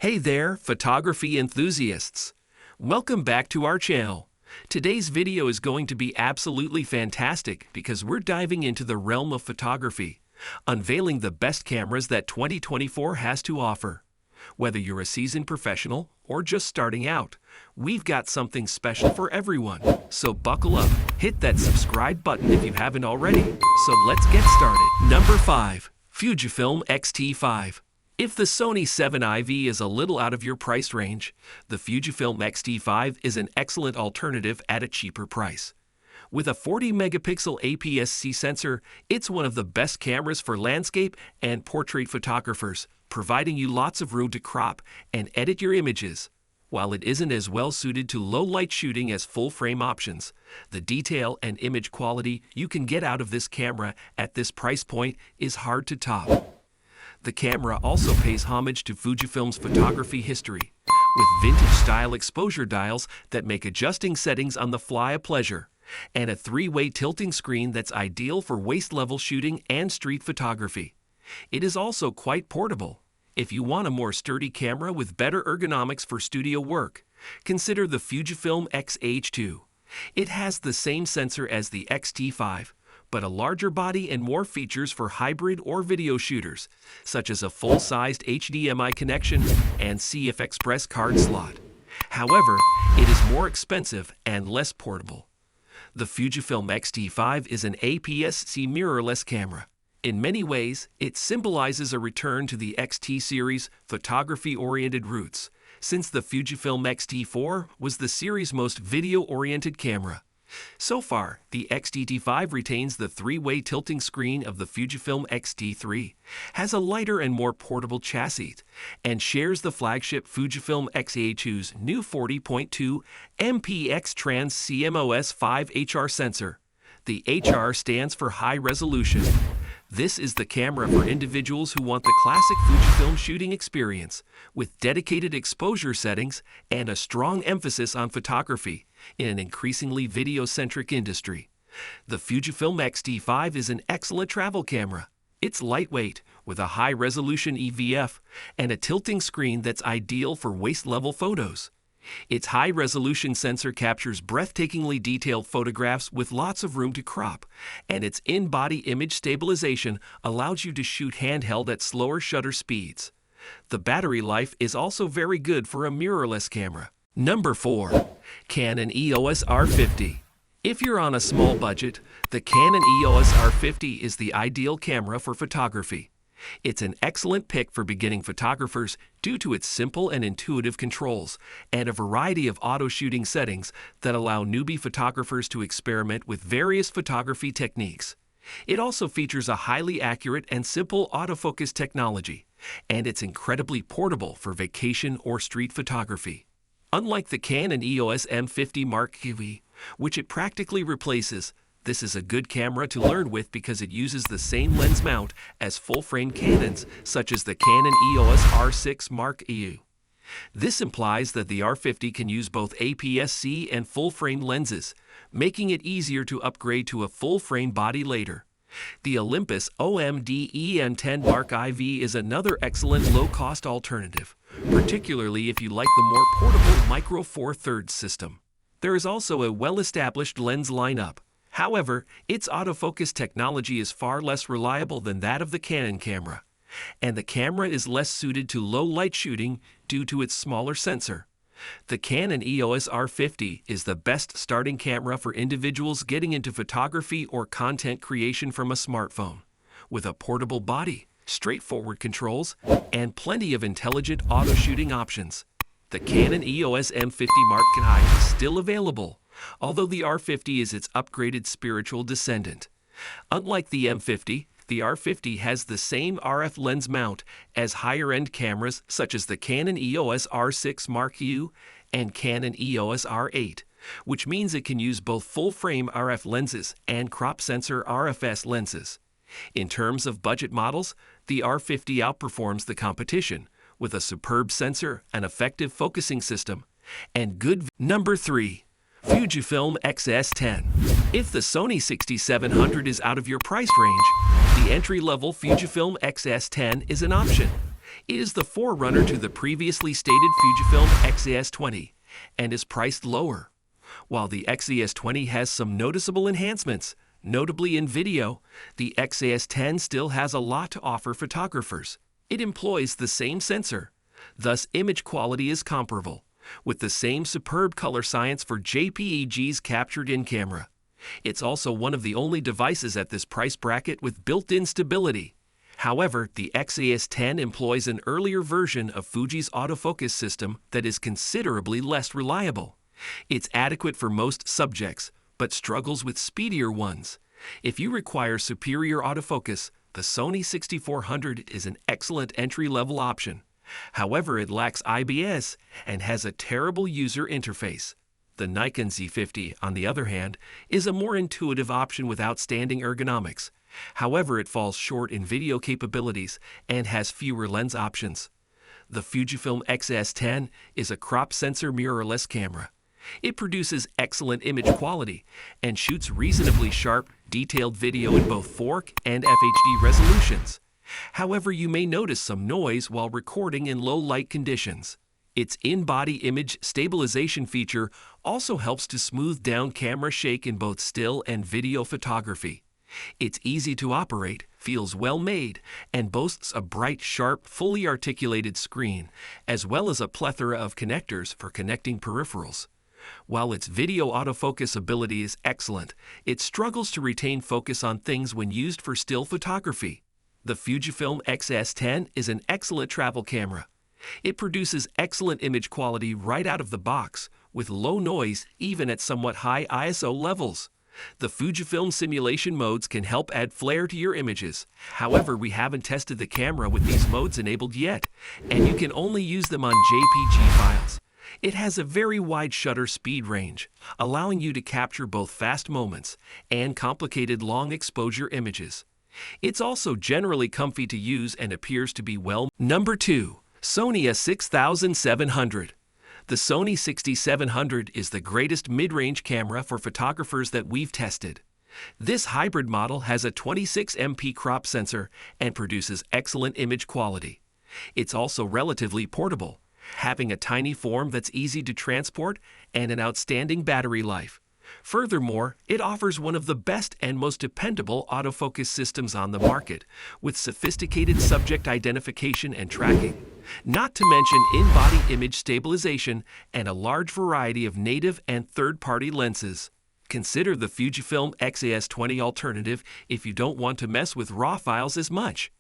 Hey there, photography enthusiasts! Welcome back to our channel. Today's video is going to be absolutely fantastic because we're diving into the realm of photography, unveiling the best cameras that 2024 has to offer. Whether you're a seasoned professional or just starting out, we've got something special for everyone. So buckle up, hit that subscribe button if you haven't already. So let's get started. Number 5. Fujifilm X-T5. If the Sony 7IV is a little out of your price range, the Fujifilm X-T5 is an excellent alternative at a cheaper price. With a 40-megapixel APS-C sensor, it's one of the best cameras for landscape and portrait photographers, providing you lots of room to crop and edit your images. While it isn't as well suited to low-light shooting as full-frame options, the detail and image quality you can get out of this camera at this price point is hard to top. The camera also pays homage to Fujifilm's photography history, with vintage-style exposure dials that make adjusting settings on the fly a pleasure, and a three-way tilting screen that's ideal for waist-level shooting and street photography. It is also quite portable. If you want a more sturdy camera with better ergonomics for studio work, consider the Fujifilm X-H2. It has the same sensor as the X-T5, but a larger body and more features for hybrid or video shooters, such as a full-sized HDMI connection and CF Express card slot. However, it is more expensive and less portable. The Fujifilm X-T5 is an APS-C mirrorless camera. In many ways, it symbolizes a return to the X-T series' photography-oriented roots, since the Fujifilm X-T4 was the series' most video-oriented camera. So far, the X-T5 retains the three-way tilting screen of the Fujifilm X-T3, has a lighter and more portable chassis, and shares the flagship Fujifilm X-H2's new 40.2 MP X-Trans CMOS 5 HR sensor. The HR stands for high resolution. This is the camera for individuals who want the classic Fujifilm shooting experience, with dedicated exposure settings and a strong emphasis on photography in an increasingly video-centric industry. The Fujifilm X-T5 is an excellent travel camera. It's lightweight, with a high-resolution EVF and a tilting screen that's ideal for waist-level photos. Its high-resolution sensor captures breathtakingly detailed photographs with lots of room to crop, and its in-body image stabilization allows you to shoot handheld at slower shutter speeds. The battery life is also very good for a mirrorless camera. Number 4. Canon EOS R50. If you're on a small budget, the Canon EOS R50 is the ideal camera for photography. It's an excellent pick for beginning photographers due to its simple and intuitive controls and a variety of auto-shooting settings that allow newbie photographers to experiment with various photography techniques. It also features a highly accurate and simple autofocus technology, and it's incredibly portable for vacation or street photography. Unlike the Canon EOS M50 Mark IV, which it practically replaces, this is a good camera to learn with because it uses the same lens mount as full-frame Canons, such as the Canon EOS R6 Mark II. This implies that the R50 can use both APS-C and full-frame lenses, making it easier to upgrade to a full-frame body later. The Olympus OMD EM10 Mark IV is another excellent low-cost alternative, particularly if you like the more portable Micro Four Thirds system. There is also a well-established lens lineup. However, its autofocus technology is far less reliable than that of the Canon camera, and the camera is less suited to low-light shooting due to its smaller sensor. The Canon EOS R50 is the best starting camera for individuals getting into photography or content creation from a smartphone. With a portable body, straightforward controls, and plenty of intelligent auto-shooting options, the Canon EOS M50 Mark II is still available, although the R50 is its upgraded spiritual descendant. Unlike the M50, the R50 has the same RF lens mount as higher-end cameras such as the Canon EOS R6 Mark II and Canon EOS R8, which means it can use both full-frame RF lenses and crop sensor RFS lenses. In terms of budget models, the R50 outperforms the competition, with a superb sensor, an effective focusing system, and good. Number 3. Fujifilm X-S10. If the Sony 6700 is out of your price range, the entry-level Fujifilm X-S10 is an option. It is the forerunner to the previously stated Fujifilm X-ES20 and is priced lower. While the X-ES20 has some noticeable enhancements, notably in video, the X-ES10 still has a lot to offer photographers. It employs the same sensor, thus image quality is comparable, with the same superb color science for JPEGs captured in camera. It's also one of the only devices at this price bracket with built-in stability. However, the X-ES10 employs an earlier version of Fuji's autofocus system that is considerably less reliable. It's adequate for most subjects, but struggles with speedier ones. If you require superior autofocus, the Sony 6400 is an excellent entry-level option. However, it lacks IBS and has a terrible user interface. The Nikon Z50, on the other hand, is a more intuitive option with outstanding ergonomics. However, it falls short in video capabilities and has fewer lens options. The Fujifilm X-S10 is a crop sensor mirrorless camera. It produces excellent image quality and shoots reasonably sharp, detailed video in both 4K and FHD resolutions. However, you may notice some noise while recording in low light conditions. Its in-body image stabilization feature also helps to smooth down camera shake in both still and video photography. It's easy to operate, feels well made, and boasts a bright, sharp, fully articulated screen, as well as a plethora of connectors for connecting peripherals. While its video autofocus ability is excellent, it struggles to retain focus on things when used for still photography. The Fujifilm X-S10 is an excellent travel camera. It produces excellent image quality right out of the box, with low noise even at somewhat high ISO levels. The Fujifilm simulation modes can help add flair to your images. However, we haven't tested the camera with these modes enabled yet, and you can only use them on JPG files. It has a very wide shutter speed range, allowing you to capture both fast moments and complicated long exposure images. It's also generally comfy to use and appears to be well. Number 2. Sony A6700. The Sony 6700 is the greatest mid-range camera for photographers that we've tested. This hybrid model has a 26MP crop sensor and produces excellent image quality. It's also relatively portable, having a tiny form that's easy to transport and an outstanding battery life. Furthermore, it offers one of the best and most dependable autofocus systems on the market, with sophisticated subject identification and tracking, not to mention in-body image stabilization and a large variety of native and third-party lenses. Consider the Fujifilm X-ES20 alternative if you don't want to mess with RAW files as much.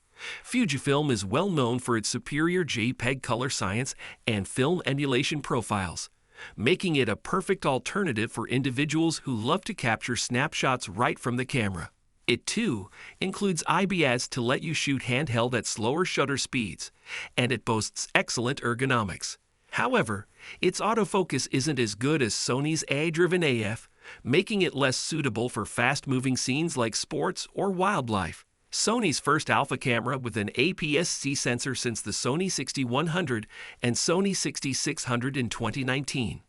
Fujifilm is well known for its superior JPEG color science and film emulation profiles, making it a perfect alternative for individuals who love to capture snapshots right from the camera. It, too, includes IBS to let you shoot handheld at slower shutter speeds, and it boasts excellent ergonomics. However, its autofocus isn't as good as Sony's AI-driven AF, making it less suitable for fast-moving scenes like sports or wildlife. Sony's first alpha camera with an APS-C sensor since the Sony 6100 and Sony 6600 in 2019.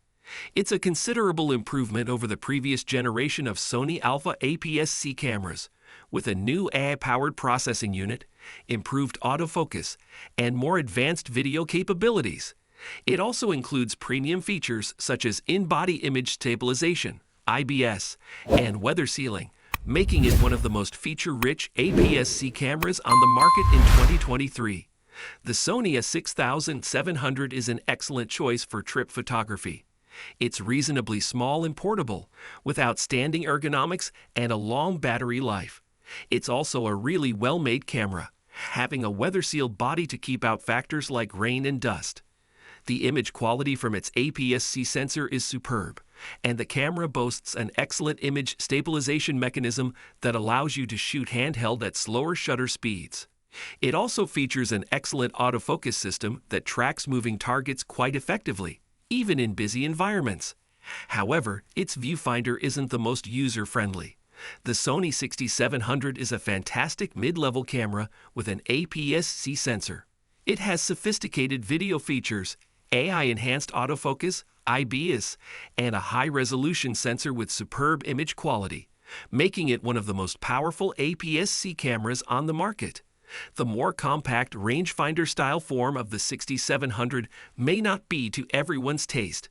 It's a considerable improvement over the previous generation of Sony Alpha APS-C cameras, with a new AI-powered processing unit, improved autofocus, and more advanced video capabilities. It also includes premium features such as in-body image stabilization, IBS, and weather sealing, making it one of the most feature-rich APS-C cameras on the market in 2023. The Sony A6700 is an excellent choice for trip photography. It's reasonably small and portable, with outstanding ergonomics and a long battery life. It's also a really well-made camera, having a weather-sealed body to keep out factors like rain and dust. The image quality from its APS-C sensor is superb, and the camera boasts an excellent image stabilization mechanism that allows you to shoot handheld at slower shutter speeds. It also features an excellent autofocus system that tracks moving targets quite effectively, even in busy environments. However, its viewfinder isn't the most user-friendly. The Sony 6700 is a fantastic mid-level camera with an APS-C sensor. It has sophisticated video features, AI-enhanced autofocus, IBIS, and a high-resolution sensor with superb image quality, making it one of the most powerful APS-C cameras on the market. The more compact rangefinder-style form of the 6700 may not be to everyone's taste.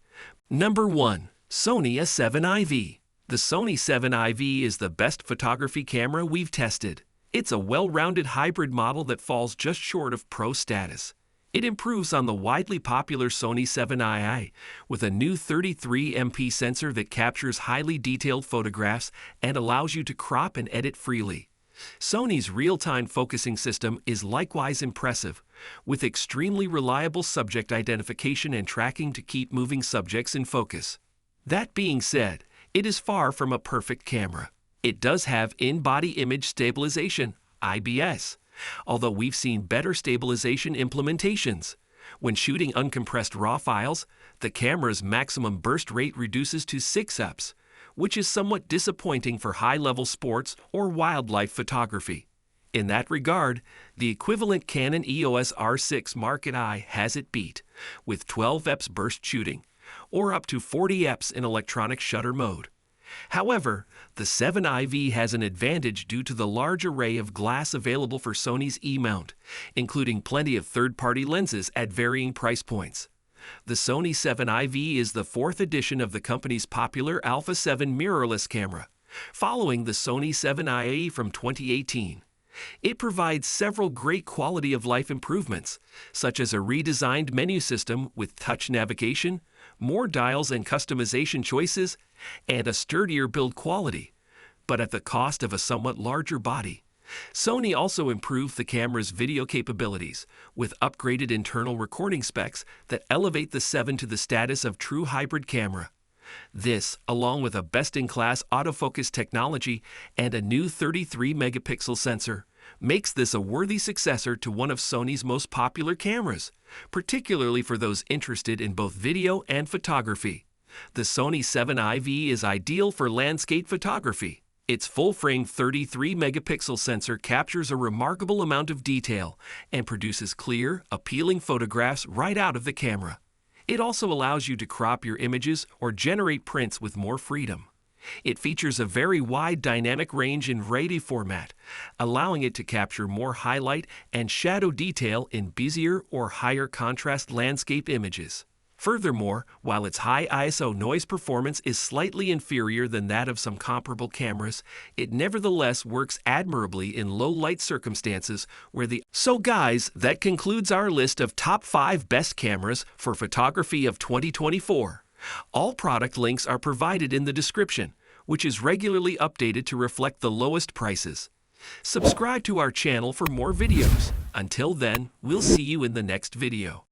Number 1. Sony A7IV. The Sony 7IV is the best photography camera we've tested. It's a well-rounded hybrid model that falls just short of pro status. It improves on the widely popular Sony 7II with a new 33MP sensor that captures highly detailed photographs and allows you to crop and edit freely. Sony's real-time focusing system is likewise impressive, with extremely reliable subject identification and tracking to keep moving subjects in focus. That being said, it is far from a perfect camera. It does have in-body image stabilization, IBS, although we've seen better stabilization implementations. When shooting uncompressed RAW files, the camera's maximum burst rate reduces to 6 ups, which is somewhat disappointing for high-level sports or wildlife photography. In that regard, the equivalent Canon EOS R6 Mark I has it beat, with 12 eps burst shooting, or up to 40 eps in electronic shutter mode. However, the 7IV has an advantage due to the large array of glass available for Sony's E-mount, including plenty of third-party lenses at varying price points. The Sony 7IV is the fourth edition of the company's popular Alpha 7 mirrorless camera, following the Sony 7IA from 2018. It provides several great quality-of-life improvements, such as a redesigned menu system with touch navigation, more dials and customization choices, and a sturdier build quality, but at the cost of a somewhat larger body. Sony also improved the camera's video capabilities with upgraded internal recording specs that elevate the 7 to the status of true hybrid camera. This, along with a best-in-class autofocus technology and a new 33-megapixel sensor, makes this a worthy successor to one of Sony's most popular cameras, particularly for those interested in both video and photography. The Sony 7IV is ideal for landscape photography. Its full-frame 33-megapixel sensor captures a remarkable amount of detail and produces clear, appealing photographs right out of the camera. It also allows you to crop your images or generate prints with more freedom. It features a very wide dynamic range in RAID format, allowing it to capture more highlight and shadow detail in busier or higher contrast landscape images. Furthermore, while its high ISO noise performance is slightly inferior than that of some comparable cameras, it nevertheless works admirably in low light circumstances where the... So guys, that concludes our list of top 5 best cameras for photography of 2024. All product links are provided in the description, which is regularly updated to reflect the lowest prices. Subscribe to our channel for more videos. Until then, we'll see you in the next video.